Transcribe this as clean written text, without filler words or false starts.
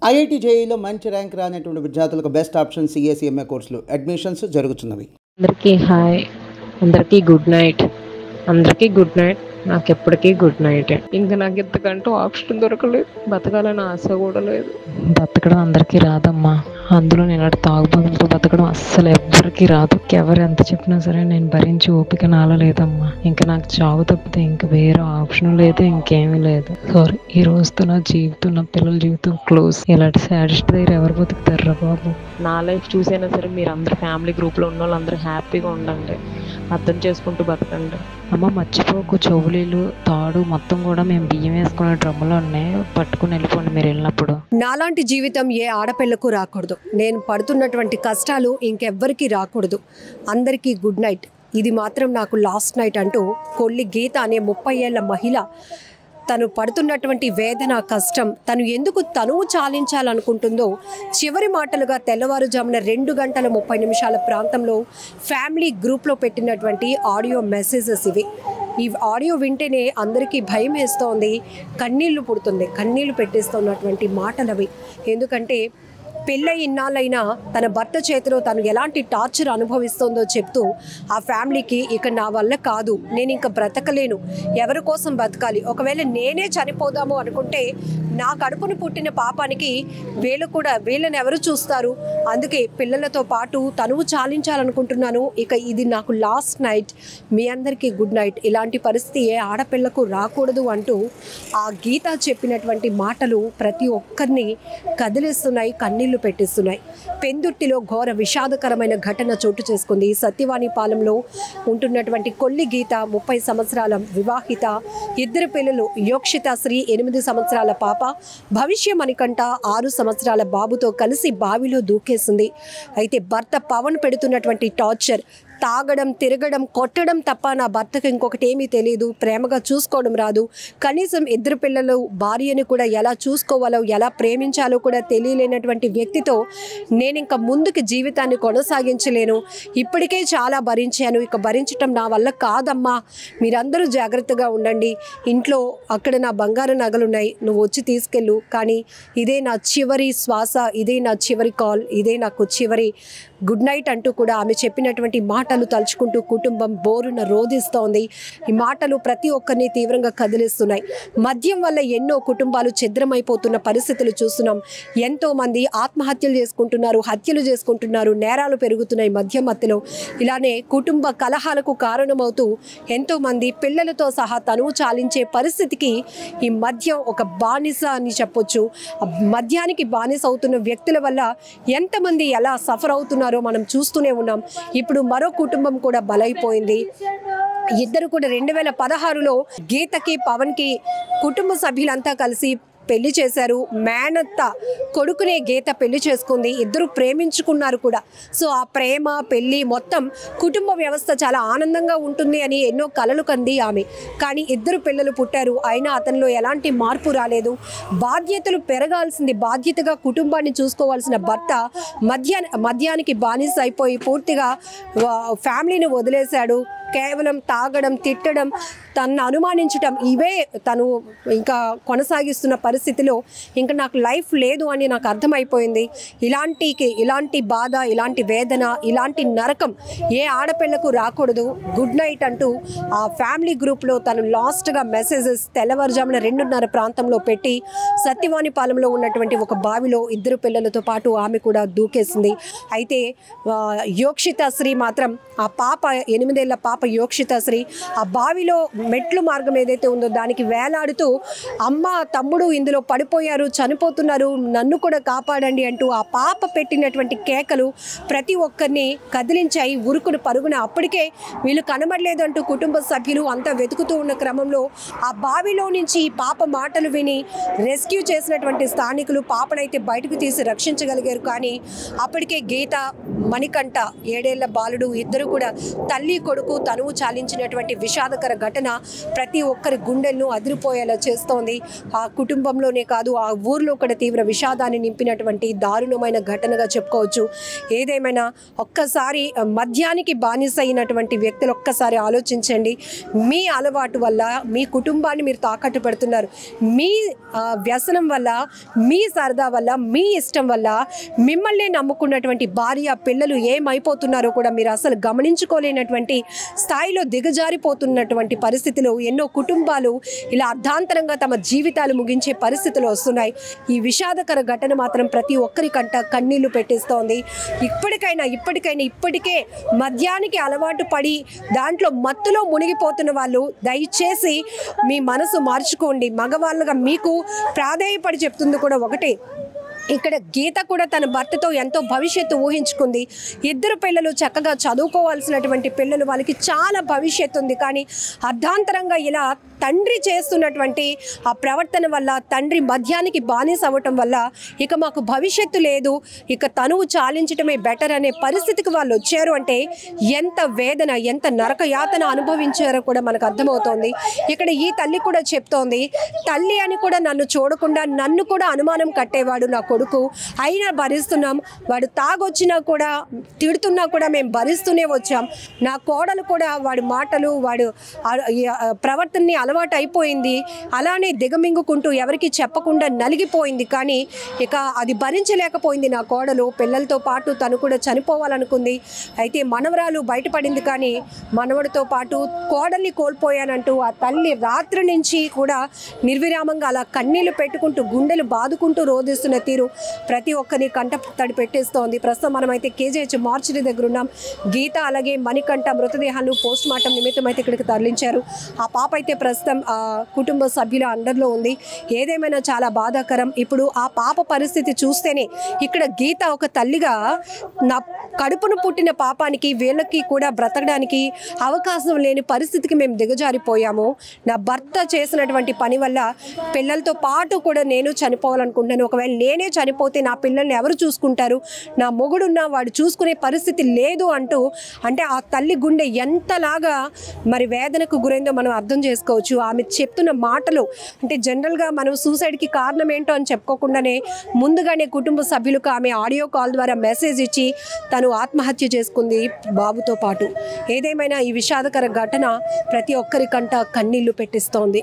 IIT జేఈలో మంచి rank రానటువంటి విద్యార్థులకు బెస్ట్ ఆప్షన్ సిఎస్ఈఎంఏ కోర్సులు అడ్మిషన్స్ జరుగుతున్నవి. అందరికీ హాయ్, అందరికీ గుడ్ నైట్. అందరికీ గుడ్ నైట్. నాకు ఎప్పటికీ గుడ్ నైట్. ఇంకా నాకు ఎంతకంటూ ఆప్షన్ దొరకలేదు. బతకాలని ఆశ కూడా లేదు. బతకడం అందరికీ రాదమ్మా. అందులో నేను తాగుబోతులతో బతకడం అస్సలు ఎవ్వరికీ రాదు. ఎవరు ఎంత చెప్పినా సరే నేను భరించి ఓపిక నాలో లేదమ్మా. ఇంకా నాకు చావు తప్పితే ఇంకా వేరే ఆప్షన్ లేదు, ఇంకేమీ లేదు. సారీ, ఈ రోజుతో నా జీవితం, నా పిల్లల జీవితం క్లోజ్. ఇలాంటి సాడెస్ట్ దగ్గర ఎవరు బతుకుతారా బాబు? నా లైఫ్ చూసైనా సరే మీరు అందరు ఫ్యామిలీ గ్రూప్లో ఉన్న వాళ్ళందరూ హ్యాపీగా ఉండండి, అర్థం చేసుకుంటూ బతకండి. అమ్మ మర్చిపోకు, చెవులీలు తాడు మొత్తం కూడా మేము బియ్యం వేసుకునే డ్రమ్ములో ఉన్నాయి, పట్టుకుని వెళ్ళిపోండి మీరు వెళ్ళినప్పుడు. నాలాంటి జీవితం ఏ ఆడపిల్లకు రాకూడదు. నేను పడుతున్నటువంటి కష్టాలు ఇంకెవ్వరికి రాకూడదు. అందరికీ గుడ్ నైట్. ఇది మాత్రం నాకు లాస్ట్ నైట్ అంటూ కొల్లి గీత అనే 30 ఏళ్ల మహిళ తను పడుతున్నటువంటి వేదన, కష్టం, తను ఎందుకు తనువు చాలించాలనుకుంటుందో చివరి మాటలుగా తెల్లవారుజామున 2 గంటల 30 నిమిషాల ప్రాంతంలో ఫ్యామిలీ గ్రూప్లో పెట్టినటువంటి ఆడియో మెసేజెస్ ఇవి. ఈ ఆడియో వింటేనే అందరికీ భయం వేస్తోంది, కన్నీళ్లు పుడుతుంది, కన్నీళ్లు పెట్టేస్తున్నటువంటి మాటలవి. ఎందుకంటే పెళ్ళై ఇన్నాళ్ళైనా తన భర్త చేతిలో తను ఎలాంటి టార్చర్ అనుభవిస్తుందో చెప్తూ ఆ ఫ్యామిలీకి ఇక నా వల్ల కాదు, నేను ఇంకా బ్రతకలేను, ఎవరి కోసం బ్రతకాలి, ఒకవేళ నేనే చనిపోదాము అనుకుంటే నా కడుపును పుట్టిన పాపానికి వీళ్ళని ఎవరు చూస్తారు, అందుకే పిల్లలతో పాటు తనువు చాలించాలనుకుంటున్నాను, ఇక ఇది నాకు లాస్ట్ నైట్, మీ అందరికీ గుడ్ నైట్, ఇలాంటి పరిస్థితి ఏ ఆడపిల్లకు రాకూడదు అంటూ ఆ గీత చెప్పినటువంటి మాటలు ప్రతి ఒక్కరిని కదిలిస్తున్నాయి, కన్నీళ్లు పెట్టిస్తున్నాయి. పెందుర్తిలో ఘోర విషాదకరమైన ఘటన చోటు చేసుకుంది. సత్యవాణిపాలెంలో ఉంటున్నటువంటి కొల్లి గీత 30 సంవత్సరాల వివాహిత, 2 పిల్లలు, యోక్షిత శ్రీ 8 సంవత్సరాల పాప, భవిష్య మణికంఠ 6 సంవత్సరాల బాబుతో కలిసి బావిలో దూకేసింది. అయితే భర్త పవన్ పెడుతున్నటువంటి టార్చర్, తాగడం, తిరగడం, కొట్టడం తప్ప నా భర్తకు ఇంకొకటి ఏమీ తెలియదు, ప్రేమగా చూసుకోవడం రాదు, కనీసం 2 పిల్లలు, భార్యని కూడా ఎలా చూసుకోవాలో, ఎలా ప్రేమించాలో కూడా తెలియలేనటువంటి వ్యక్తితో నేను ఇంకా ముందుకు జీవితాన్ని కొనసాగించలేను, ఇప్పటికే చాలా భరించాను, ఇక భరించటం నా వల్ల కాదమ్మా, మీరందరూ జాగ్రత్తగా ఉండండి, ఇంట్లో అక్కడ నా బంగారు నగలున్నాయి, నువ్వు వచ్చి తీసుకెళ్ళు, కానీ ఇదే నా చివరి శ్వాస, ఇదే నా చివరి కాల్, ఇదే నాకు చివరి గుడ్ నైట్ అంటూ కూడా ఆమె చెప్పినటువంటి మాటలు తలుచుకుంటూ కుటుంబం బోరున రోధిస్తోంది. ఈ మాటలు ప్రతి ఒక్కరిని తీవ్రంగా కదిలిస్తున్నాయి. మద్యం వల్ల ఎన్నో కుటుంబాలు ఛిద్రమైపోతున్న పరిస్థితులు చూస్తున్నాం. ఎంతో మంది ఆత్మహత్యలు చేసుకుంటున్నారు, హత్యలు చేసుకుంటున్నారు, నేరాలు పెరుగుతున్నాయి మద్యం మత్తులో. ఇలానే కుటుంబ కలహాలకు కారణమవుతూ ఎంతో మంది పిల్లలతో సహా తనువు చాలించే పరిస్థితికి ఈ మద్యం ఒక బానిస అని చెప్పొచ్చు. మద్యానికి బానిస అవుతున్న వ్యక్తుల వల్ల ఎంతమంది ఎలా సఫర్ అవుతున్నారో మనం చూస్తూనే ఉన్నాం. ఇప్పుడు మరో కుటుంబం కూడా బలైపోయింది. ఇద్దరు కూడా 2016లో గీతకి, పవన్కి కుటుంబ సభ్యులంతా కలిసి పెళ్లి చేశారు. మేనత్త కొడుకునే గీత పెళ్లి చేసుకుంది. ఇద్దరు ప్రేమించుకున్నారు కూడా. సో ఆ ప్రేమ, పెళ్లి మొత్తం కుటుంబ వ్యవస్థ చాలా ఆనందంగా ఉంటుంది అని ఎన్నో కలలు కంది ఆమె. కానీ 2 పిల్లలు పుట్టారు, అయినా అతనిలో ఎలాంటి మార్పు రాలేదు. బాధ్యతలు పెరగాల్సింది, బాధ్యతగా కుటుంబాన్ని చూసుకోవాల్సిన భర్త మద్యానికి బానిస అయిపోయి పూర్తిగా ఫ్యామిలీని వదిలేశాడు. కేవలం తాగడం, తిట్టడం, తనను అనుమానించడం, ఇవే తను ఇంకా కొనసాగిస్తున్న పరిస్థితిలో ఇంకా నాకు లైఫ్ లేదు అని నాకు అర్థమైపోయింది. ఇలాంటి బాధ, ఇలాంటి వేదన, ఇలాంటి నరకం ఏ ఆడపిల్లకు రాకూడదు. గుడ్ నైట్ అంటూ ఆ ఫ్యామిలీ గ్రూప్లో తను లాస్ట్గా మెసేజెస్ తెల్లవారుజామున 2:30 ప్రాంతంలో పెట్టి సత్యవాణిపాలెంలో ఉన్నటువంటి ఒక బావిలో 2 పిల్లలతో పాటు ఆమె కూడా దూకేసింది. అయితే యోక్షిత శ్రీ మాత్రం, ఆ పాప 8 ఏళ్ల పాప యోక్షిత శ్రీ ఆ బావిలో మెట్లు మార్గం ఏదైతే ఉందో దానికి వేలాడుతూ, అమ్మ, తమ్ముడు ఇందులో పడిపోయారు, చనిపోతున్నారు, నన్ను కూడా కాపాడండి అంటూ ఆ పాప పెట్టినటువంటి కేకలు ప్రతి ఒక్కరిని కదిలించాయి. ఉరుకును పరుగున అప్పటికే వీళ్ళు కనబడలేదంటూ కుటుంబ సభ్యులు అంతా వెతుకుతూ ఉన్న క్రమంలో ఆ బావిలో నుంచి ఈ పాప మాటలు విని రెస్క్యూ చేసినటువంటి స్థానికులు పాపనైతే బయటకు తీసి రక్షించగలిగారు. కానీ అప్పటికే గీత మణికంఠ 7 ఏళ్ల బాలుడు ఇద్దరు కూడా తల్లి కొడుకు తనువు చాలించినటువంటి విషాదకర ఘటన ప్రతి ఒక్కరి గుండెలను అదిరిపోయేలా చేస్తోంది. ఆ కుటుంబంలోనే కాదు, ఆ ఊర్లో కూడా తీవ్ర విషాదాన్ని నింపినటువంటి దారుణమైన ఘటనగా చెప్పుకోవచ్చు. ఏదేమైనా ఒక్కసారి మద్యానికి బానిస అయినటువంటి వ్యక్తులు ఒక్కసారి ఆలోచించండి. మీ అలవాటు వల్ల మీ కుటుంబాన్ని మీరు తాకట్టు పెడుతున్నారు. మీ వ్యసనం వల్ల, మీ సరదా వల్ల, మీ ఇష్టం వల్ల మిమ్మల్ని నమ్ముకున్నటువంటి భార్య పిల్లలు ఏమైపోతున్నారో కూడా మీరు అసలు గమనించుకోలేనటువంటి స్థాయిలో దిగజారిపోతున్నటువంటి పరిస్థితిలో ఎన్నో కుటుంబాలు ఇలా అర్ధాంతరంగా తమ జీవితాలు ముగించే పరిస్థితులు వస్తున్నాయి. ఈ విషాదకర ఘటన మాత్రం ప్రతి ఒక్కరికంట కన్నీళ్లు పెట్టిస్తోంది. ఇప్పటికే మద్యానికి అలవాటు పడి దాంట్లో మత్తులో మునిగిపోతున్న వాళ్ళు దయచేసి మీ మనసు మార్చుకోండి. మగవాళ్ళగా మీకు ప్రాధేయపడి చెప్తుంది కూడా ఒకటే. ఇక్కడ గీత కూడా తన భర్తతో ఎంతో భవిష్యత్తు ఊహించుకుంది. ఇద్దరు పిల్లలు చక్కగా చదువుకోవాల్సినటువంటి పిల్లలు, వాళ్ళకి చాలా భవిష్యత్తు ఉంది. కానీ అర్ధాంతరంగా ఇలా తండ్రి చేస్తున్నటువంటి ఆ ప్రవర్తన వల్ల, తండ్రి మద్యానికి బానిస అవ్వటం వల్ల ఇక మాకు భవిష్యత్తు లేదు, ఇక తనువు చాలించటమే బెటర్ అనే పరిస్థితికి వాళ్ళు వచ్చారు అంటే ఎంత వేదన, ఎంత నరక యాతన అనుభవించారో కూడా మనకు అర్థమవుతోంది. ఇక్కడ ఈ తల్లి కూడా చెప్తోంది, తల్లి అని కూడా నన్ను చూడకుండా నన్ను కూడా అనుమానం కట్టేవాడు నా కొడుకు, అయినా భరిస్తున్నాం. వాడు తాగొచ్చినా కూడా, తిడుతున్నా కూడా మేము భరిస్తూనే వచ్చాం. నా కోడలు కూడా వాడి మాటలు, వాడు ప్రవర్తనని అలవాటు అయిపోయింది. అలానే దిగమింగుకుంటూ ఎవరికి చెప్పకుండా నలిగిపోయింది. కానీ ఇక అది భరించలేకపోయింది నా కోడలు. పిల్లలతో పాటు తను కూడా చనిపోవాలనుకుంది. అయితే మనవరాలు బయటపడింది. కానీ మనవడితో పాటు కోడల్ని కోల్పోయానంటూ ఆ తల్లి రాత్రి నుంచి కూడా నిర్విరామంగా అలా కన్నీళ్లు పెట్టుకుంటూ, గుండెలు బాదుకుంటూ రోధిస్తున్న తీరు ప్రతి ఒక్కరిని కంట తడి పెట్టేస్తోంది. ప్రస్తుతం మనమైతే కేజీహెచ్ మార్చిరి దగ్గర ఉన్నాం. గీత అలాగే మణికంఠ మృతదేహాలు పోస్ట్ మార్టం నిమిత్తం అయితే ఇక్కడికి తరలించారు. ఆ పాప అయితే ప్రస్తుతం ఆ కుటుంబ సభ్యుల అండర్లో ఉంది. ఏదేమైనా చాలా బాధాకరం. ఇప్పుడు ఆ పాప పరిస్థితి చూస్తేనే ఇక్కడ గీత ఒక తల్లిగా నా కడుపును పుట్టిన పాపానికి వీళ్ళకి కూడా బ్రతకడానికి అవకాశం లేని పరిస్థితికి మేము దిగజారిపోయాము. నా భర్త చేసినటువంటి పని వల్ల పిల్లలతో పాటు కూడా నేను చనిపోవాలనుకుంటున్నాను. ఒకవేళ నేనే చనిపోతే నా పిల్లల్ని ఎవరు చూసుకుంటారు, నా మొగుడున్నా వాడు చూసుకునే పరిస్థితి లేదు అంటూ, అంటే ఆ తల్లి గుండె ఎంతలాగా మరి వేదనకు గురైందో మనం అర్థం చేసుకోవచ్చు. ఆమె చెప్తున్న మాటలు అంటే జనరల్గా మనం సూసైడ్కి కారణం ఏంటో అని చెప్పుకోకుండానే ముందుగానే కుటుంబ సభ్యులకు ఆమె ఆడియో కాల్ ద్వారా మెసేజ్ ఇచ్చి తను ఆత్మహత్య చేసుకుంది బాబుతో పాటు. ఏదేమైనా ఈ విషాదకర ఘటన ప్రతి ఒక్కరికంట కన్నీళ్లు పెట్టిస్తోంది.